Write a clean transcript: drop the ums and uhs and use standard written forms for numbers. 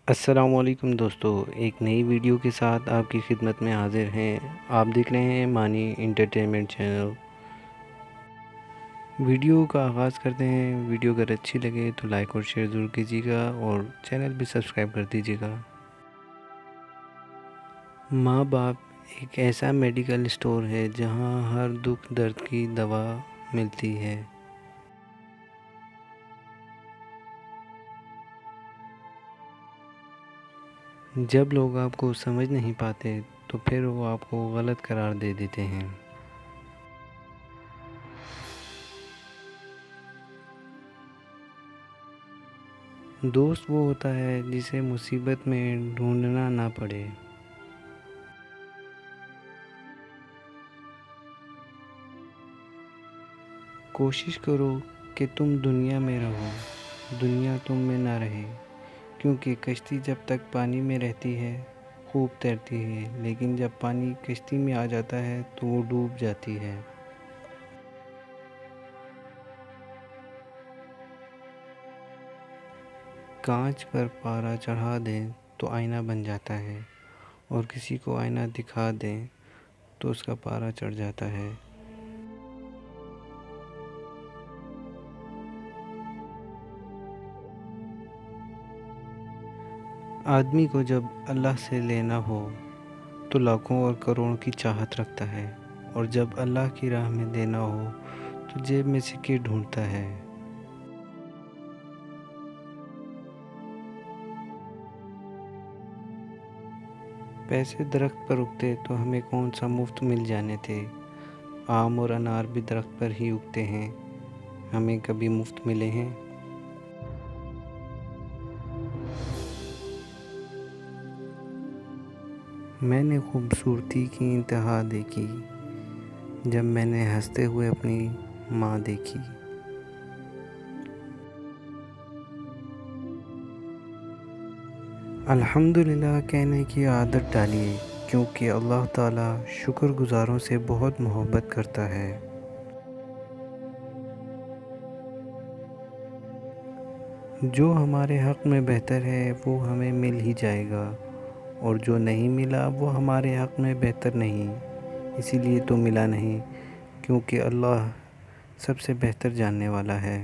السلام علیکم دوستو، ایک نئی ویڈیو کے ساتھ آپ کی خدمت میں حاضر ہیں۔ آپ دیکھ رہے ہیں مانی انٹرٹینمنٹ چینل۔ ویڈیو کا آغاز کرتے ہیں۔ ویڈیو اگر اچھی لگے تو لائک اور شیئر ضرور کیجیے گا اور چینل بھی سبسکرائب کر دیجیے گا۔ ماں باپ ایک ایسا میڈیکل اسٹور ہے جہاں ہر دکھ درد کی دوا ملتی ہے۔ جب لوگ آپ کو سمجھ نہیں پاتے تو پھر وہ آپ کو غلط قرار دے دیتے ہیں۔ دوست وہ ہوتا ہے جسے مصیبت میں ڈھونڈنا نہ پڑے۔ کوشش کرو کہ تم دنیا میں رہو، دنیا تم میں نہ رہے، کیونکہ کشتی جب تک پانی میں رہتی ہے خوب تیرتی ہے، لیکن جب پانی کشتی میں آ جاتا ہے تو وہ ڈوب جاتی ہے۔ کانچ پر پارا چڑھا دیں تو آئینہ بن جاتا ہے، اور کسی کو آئینہ دکھا دیں تو اس کا پارا چڑھ جاتا ہے۔ آدمی کو جب اللہ سے لینا ہو تو لاکھوں اور کروڑوں کی چاہت رکھتا ہے، اور جب اللہ کی راہ میں دینا ہو تو جیب میں سکے ڈھونڈتا ہے۔ پیسے درخت پر اگتے تو ہمیں کون سا مفت مل جانے تھے۔ آم اور انار بھی درخت پر ہی اگتے ہیں، ہمیں کبھی مفت ملے ہیں؟ میں نے خوبصورتی کی انتہا دیکھی جب میں نے ہنستے ہوئے اپنی ماں دیکھی۔ الحمدللہ کہنے کی عادت ڈالیے، کیونکہ اللہ تعالیٰ شکر گزاروں سے بہت محبت کرتا ہے۔ جو ہمارے حق میں بہتر ہے وہ ہمیں مل ہی جائے گا، اور جو نہیں ملا وہ ہمارے حق میں بہتر نہیں، اسی لیے تو ملا نہیں، کیونکہ اللہ سب سے بہتر جاننے والا ہے۔